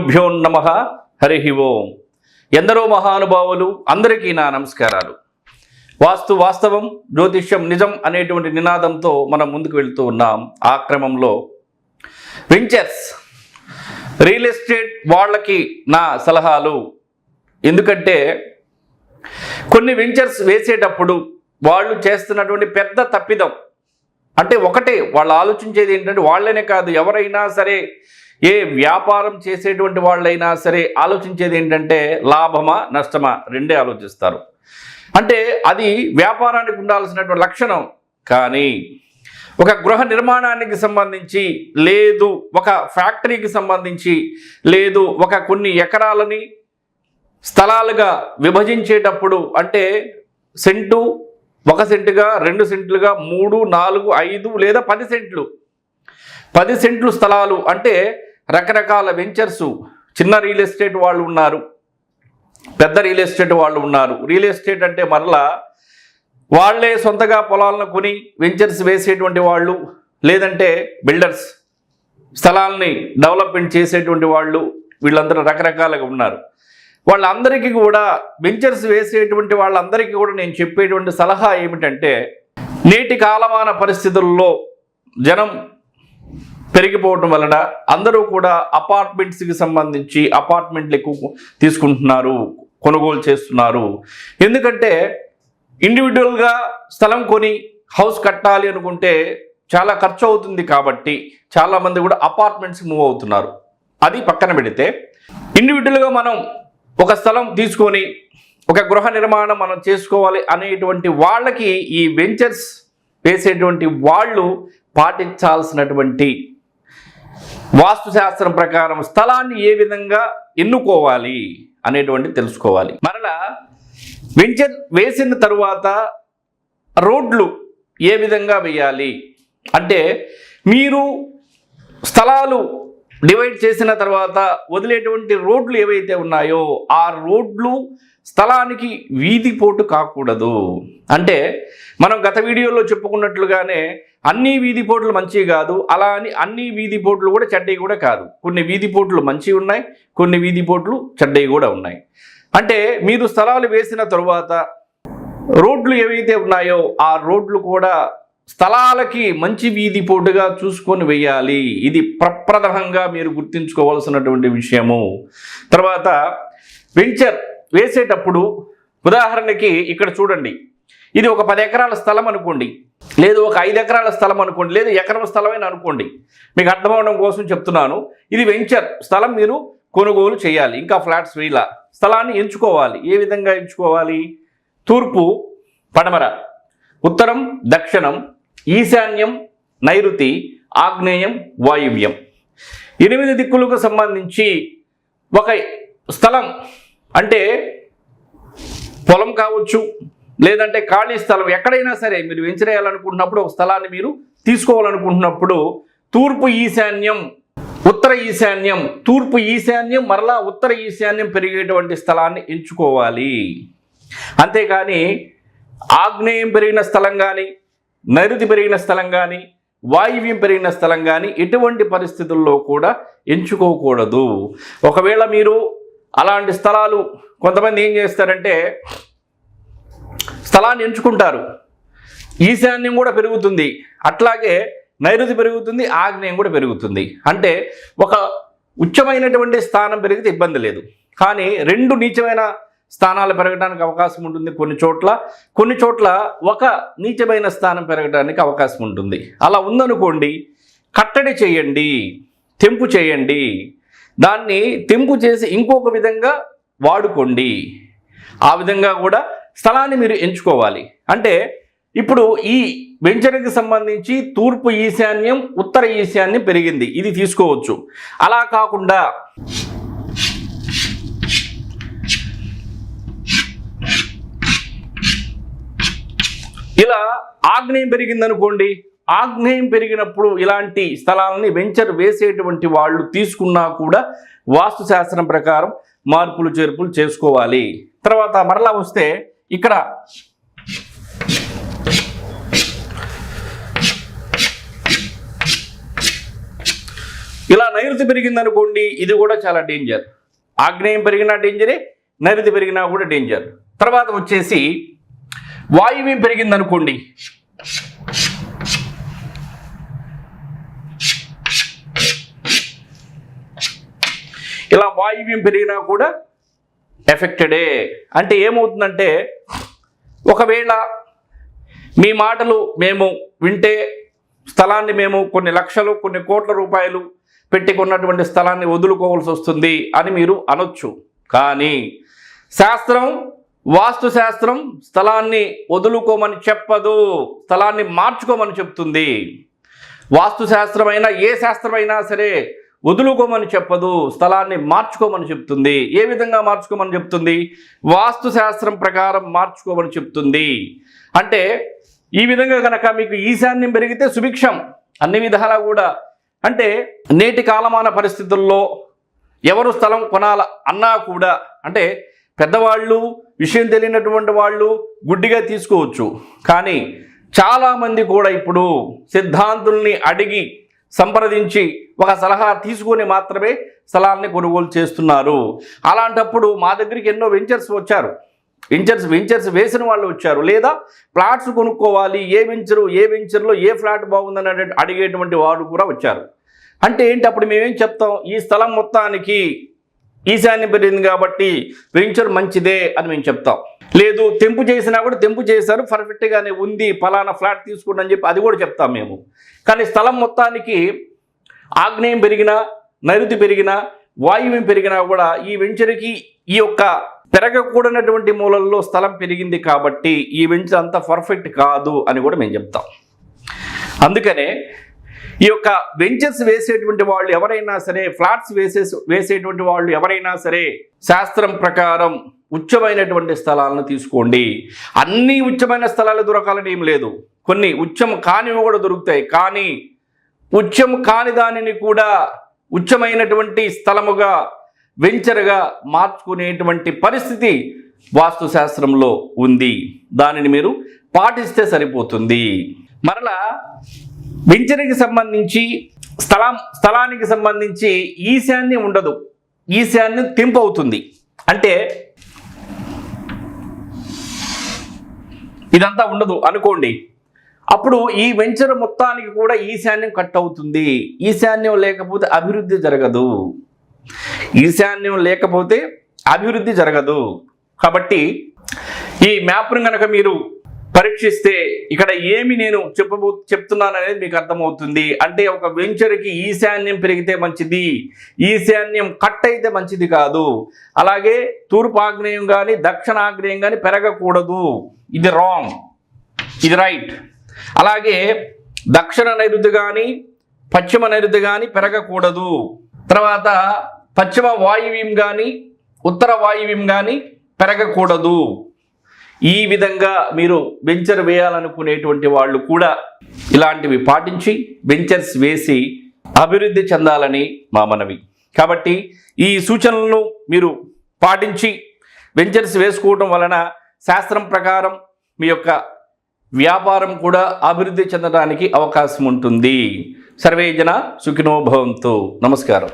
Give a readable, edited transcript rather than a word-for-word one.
శ్రీగురుభ్యో నమః. హరి ఓం. ఎందరో మహానుభావులు అందరికీ నా నమస్కారాలు. వాస్తు వాస్తవం, జ్యోతిష్యం నిజం అనేటువంటి నినాదంతో మనం ముందుకు వెళ్తూ ఉన్నాం. ఆ క్రమంలో వెంచర్స్ రియల్ ఎస్టేట్ వాళ్ళకి నా సలహాలు. ఎందుకంటే కొన్ని వెంచర్స్ వేసేటప్పుడు వాళ్ళు చేస్తున్నటువంటి పెద్ద తప్పిదం అంటే ఒకటే, వాళ్ళు ఆలోచించేది ఏంటంటే, వాళ్ళనే కాదు ఎవరైనా సరే, ఏ వ్యాపారం చేసేటువంటి వాళ్ళైనా సరే ఆలోచించేది ఏంటంటే లాభమా నష్టమా రెండే ఆలోచిస్తారు. అంటే అది వ్యాపారానికి ఉండాల్సినటువంటి లక్షణం. కానీ ఒక గృహ నిర్మాణానికి సంబంధించి, లేదు ఒక ఫ్యాక్టరీకి సంబంధించి, లేదు ఒక కొన్ని ఎకరాలని స్థలాలుగా విభజించేటప్పుడు, అంటే సెంటు 1 సెంటుగా 2 సెంట్లుగా 3, 4, 5 లేదా 10 సెంట్లు 10 సెంట్లు స్థలాలు అంటే రకరకాల వెంచర్సు. చిన్న రియల్ ఎస్టేట్ వాళ్ళు ఉన్నారు, పెద్ద రియల్ ఎస్టేట్ వాళ్ళు ఉన్నారు. రియల్ ఎస్టేట్ అంటే మరలా వాళ్ళే సొంతగా పొలాలను కొని వెంచర్స్ వేసేటువంటి వాళ్ళు, లేదంటే బిల్డర్స్ స్థలాల్ని డెవలప్మెంట్ చేసేటువంటి వాళ్ళు, వీళ్ళందరూ రకరకాలుగా ఉన్నారు. వాళ్ళందరికీ కూడా వెంచర్స్ వేసేటువంటి వాళ్ళందరికీ కూడా నేను చెప్పేటువంటి సలహా ఏమిటంటే, నేటి కాలమాన పరిస్థితుల్లో జనం పెరిగిపోవటం వలన అందరూ కూడా అపార్ట్మెంట్స్కి సంబంధించి అపార్ట్మెంట్లు ఎక్కువ తీసుకుంటున్నారు, కొనుగోలు చేస్తున్నారు. ఎందుకంటే ఇండివిజువల్గా స్థలం కొని హౌస్ కట్టాలి అనుకుంటే చాలా ఖర్చు అవుతుంది. కాబట్టి చాలామంది కూడా అపార్ట్మెంట్స్కి మూవ్ అవుతున్నారు. అది పక్కన పెడితే, ఇండివిజువల్గా మనం ఒక స్థలం తీసుకొని ఒక గృహ నిర్మాణం మనం చేసుకోవాలి అనేటువంటి వాళ్ళకి ఈ వెంచర్స్ వేసేటువంటి వాళ్ళు పాటించాల్సినటువంటి వాస్తుశాస్త్రం ప్రకారం స్థలాన్ని ఏ విధంగా ఎన్నుకోవాలి అనేటువంటి తెలుసుకోవాలి. మరలా వెంచర్ వేసిన తరువాత రోడ్లు ఏ విధంగా వేయాలి అంటే, మీరు స్థలాలు డివైడ్ చేసిన తర్వాత వదిలేటువంటి రోడ్లు ఏవైతే ఉన్నాయో ఆ రోడ్లు స్థలానికి వీధి పోటు కాకూడదు. అంటే మనం గత వీడియోలో చెప్పుకున్నట్లుగానే అన్ని వీధి పోట్లు మంచివి కాదు, అలా అని అన్ని వీధి పోట్లు కూడా చెడ్డవి కూడా కాదు. కొన్ని వీధి పోట్లు మంచివి ఉన్నాయి, కొన్ని వీధి పోట్లు చెడ్డవి కూడా ఉన్నాయి. అంటే మీరు స్థలాలు వేసిన తరువాత రోడ్లు ఏవైతే ఉన్నాయో ఆ రోడ్లు కూడా స్థలాలకి మంచి వీధి పోటుగా చూసుకొని వేయాలి. ఇది ప్రప్రథమంగా మీరు గుర్తుంచుకోవాల్సినటువంటి విషయము. తర్వాత వెంచర్ వేసేటప్పుడు ఉదాహరణకి ఇక్కడ చూడండి, ఇది ఒక 10 ఎకరాల స్థలం అనుకోండి, లేదు ఒక 5 ఎకరాల స్థలం అనుకోండి, లేదు ఎకరం స్థలమైన అనుకోండి. మీకు అర్థమవడం కోసం చెప్తున్నాను. ఇది వెంచర్ స్థలం మీరు కొనుగోలు చేయాలి, ఇంకా ఫ్లాట్స్ వేయాల. స్థలాన్ని ఎంచుకోవాలి. ఏ విధంగా ఎంచుకోవాలి? తూర్పు, పడమర, ఉత్తరం, దక్షిణం, ఈశాన్యం, నైరుతి, ఆగ్నేయం, వాయువ్యం 8 దిక్కులకు సంబంధించి ఒక స్థలం, అంటే పొలం కావచ్చు, లేదంటే ఖాళీ స్థలం, ఎక్కడైనా సరే మీరు వెంచరేయాలనుకుంటున్నప్పుడు ఒక స్థలాన్ని మీరు తీసుకోవాలనుకుంటున్నప్పుడు తూర్పు ఈశాన్యం, ఉత్తర ఈశాన్యం, తూర్పు ఈశాన్యం మరలా ఉత్తర ఈశాన్యం పెరిగేటువంటి స్థలాన్ని ఎంచుకోవాలి. అంతేకాని ఆగ్నేయం పెరిగిన స్థలం కానీ, నైరుతి పెరిగిన స్థలం కానీ, వాయువ్యం పెరిగిన స్థలం కానీ ఎటువంటి పరిస్థితుల్లో కూడా ఎంచుకోకూడదు. ఒకవేళ మీరు అలాంటి స్థలాలు, కొంతమంది ఏం చేస్తారంటే స్థలాన్ని ఎంచుకుంటారు, ఈశాన్యం కూడా పెరుగుతుంది, అట్లాగే నైరుతి పెరుగుతుంది, ఆగ్నేయం కూడా పెరుగుతుంది. అంటే ఒక ఉచ్చమైనటువంటి స్థానం పెరిగితే ఇబ్బంది లేదు, కానీ 2 నీచమైన స్థానాలు పెరగడానికి అవకాశం ఉంటుంది కొన్ని చోట్ల ఒక నీచమైన స్థానం పెరగడానికి అవకాశం ఉంటుంది. అలా ఉందనుకోండి, కట్టడి చేయండి, తెంపు చేయండి. దాన్ని తెంపు చేసి ఇంకొక విధంగా వాడుకోండి. ఆ విధంగా కూడా స్థలాన్ని మీరు ఎంచుకోవాలి. అంటే ఇప్పుడు ఈ వెంచర్కి సంబంధించి తూర్పు ఈశాన్యం, ఉత్తర ఈశాన్యం పెరిగింది, ఇది తీసుకోవచ్చు. అలా కాకుండా ఇలా ఆగ్నేయం పెరిగిందనుకోండి, ఆగ్నేయం పెరిగినప్పుడు ఇలాంటి స్థలాలని వెంచర్ వేసేటువంటి వాళ్ళు తీసుకున్నా కూడా వాస్తుశాస్త్రం ప్రకారం మార్పులు చేర్పులు చేసుకోవాలి. తర్వాత మరలా వస్తే ఇక్కడ ఇలా నైరుతి పెరిగిందనుకోండి, ఇది కూడా చాలా డేంజర్. ఆగ్నేయం పెరిగినా డేంజరే, నైరుతి పెరిగినా కూడా డేంజర్. తర్వాత వచ్చేసి వాయువ్యం పెరిగిందనుకోండి, ఇలా వాయువ్యం పెరిగినా కూడా ఎఫెక్టెడే. అంటే ఏమవుతుందంటే, ఒకవేళ మీ మాటలు మేము వింటే స్థలాన్ని మేము కొన్ని లక్షలు కొన్ని కోట్ల రూపాయలు పెట్టి కొన్నటువంటి స్థలాన్ని వదులుకోవాల్సి వస్తుంది అని మీరు అనొచ్చు. కానీ శాస్త్రం, వాస్తు శాస్త్రం స్థలాన్ని వదులుకోమని చెప్పదు, స్థలాన్ని మార్చుకోమని చెప్తుంది. వాస్తు శాస్త్రమైనా ఏ శాస్త్రమైనా సరే వదులుకోమని చెప్పదు, స్థలాన్ని మార్చుకోమని చెప్తుంది. ఏ విధంగా మార్చుకోమని చెప్తుంది? వాస్తు శాస్త్రం ప్రకారం మార్చుకోమని చెప్తుంది. అంటే ఈ విధంగా కనుక మీకు ఈశాన్యం పెరిగితే సుభిక్షం అన్ని విధాలా కూడా. అంటే నేటి కాలమాన పరిస్థితుల్లో ఎవరు స్థలం కొనాల అన్నా కూడా, అంటే పెద్దవాళ్ళు, విషయం తెలియనటువంటి వాళ్ళు గుడ్డిగా తీసుకోవచ్చు. కానీ చాలామంది కూడా ఇప్పుడు సిద్ధాంతుల్ని అడిగి సంప్రదించి ఒక సలహా తీసుకొని మాత్రమే స్థలాన్ని కొనుగోలు చేస్తున్నారు. అలాంటప్పుడు మా దగ్గరికి ఎన్నో వెంచర్స్ వచ్చారు, వెంచర్స్ వేసిన వాళ్ళు వచ్చారు, లేదా ఫ్లాట్స్ కొనుక్కోవాలి, ఏ వెంచర్లో ఏ ఫ్లాట్ బాగుందని అడిగేటువంటి వాడు కూడా వచ్చారు. అంటే ఏంటి, అప్పుడు మేమేం చెప్తాం, ఈ స్థలం మొత్తానికి ఈశాన్యం పెరిగింది కాబట్టి వెంచర్ మంచిదే అని మేము చెప్తాం. లేదు తెంపు చేసినా కూడా తెంపు చేశారు, పర్ఫెక్ట్గానే ఉంది, పలానా ఫ్లాట్ తీసుకోండి అని చెప్పి అది కూడా చెప్తాం మేము. కానీ స్థలం మొత్తానికి ఆగ్నేయం పెరిగినా, నైరుతి పెరిగినా, వాయువ్యం పెరిగినా కూడా ఈ వెంచర్కి ఈ యొక్క పెరగకూడనటువంటి మూలల్లో స్థలం పెరిగింది కాబట్టి ఈ వెంచర్ అంత పర్ఫెక్ట్ కాదు అని కూడా మేము చెప్తాం. అందుకనే ఈ యొక్క వెంచర్స్ వేసేటువంటి వాళ్ళు ఎవరైనా సరే, ఫ్లాట్స్ వేసేటువంటి వాళ్ళు ఎవరైనా సరే శాస్త్రం ప్రకారం ఉచ్చమైనటువంటి స్థలాలను తీసుకోండి. అన్ని ఉచ్చమైన స్థలాలు దొరకాలని ఏం లేదు, కొన్ని ఉచ్చం కానివి కూడా దొరుకుతాయి. కానీ ఉచ్చం కాని దానిని కూడా ఉచ్చమైనటువంటి స్థలముగా, వెంచర్గా మార్చుకునేటువంటి పరిస్థితి వాస్తు శాస్త్రంలో ఉంది. దానిని మీరు పాటిస్తే సరిపోతుంది. మరలా వెంచర్కి సంబంధించి, స్థలానికి సంబంధించి ఈశాన్యం ఉండదు, ఈశాన్యం తెంపు అవుతుంది. అంటే ఇదంతా ఉండదు అనుకోండి, అప్పుడు ఈ వెంచర్ మొత్తానికి కూడా ఈశాన్యం కట్ అవుతుంది. ఈశాన్యం లేకపోతే అభివృద్ధి జరగదు, ఈశాన్యం లేకపోతే అభివృద్ధి జరగదు. కాబట్టి ఈ మ్యాప్ను కనుక మీరు పరీక్షిస్తే ఇక్కడ ఏమి నేను చెప్తున్నాను అనేది మీకు అర్థమవుతుంది. అంటే ఒక వెంచర్కి ఈశాన్యం పెరిగితే మంచిది, ఈశాన్యం కట్ అయితే మంచిది కాదు. అలాగే తూర్పు ఆగ్నేయం కానీ దక్షిణాగ్నేయం కానీ పెరగకూడదు, ఇది రాంగ్, ఇది రైట్. అలాగే దక్షిణ నైరుతి కానీ పశ్చిమ నైరుతి కానీ పెరగకూడదు. తర్వాత పశ్చిమ వాయువ్యం కానీ ఉత్తర వాయువ్యం కానీ పెరగకూడదు. ఈ విధంగా మీరు వెంచర్ వేయాలనుకునేటువంటి వాళ్ళు కూడా ఇలాంటివి పాటించి వెంచర్స్ వేసి అభివృద్ధి చెందాలని మా మనవి. కాబట్టి ఈ సూచనలను మీరు పాటించి వెంచర్స్ వేసుకోవడం వలన శాస్త్రం ప్రకారం మీ యొక్క వ్యాపారం కూడా అభివృద్ధి చెందడానికి అవకాశం ఉంటుంది. సర్వే జన సుఖినో భవంతు. నమస్కారం.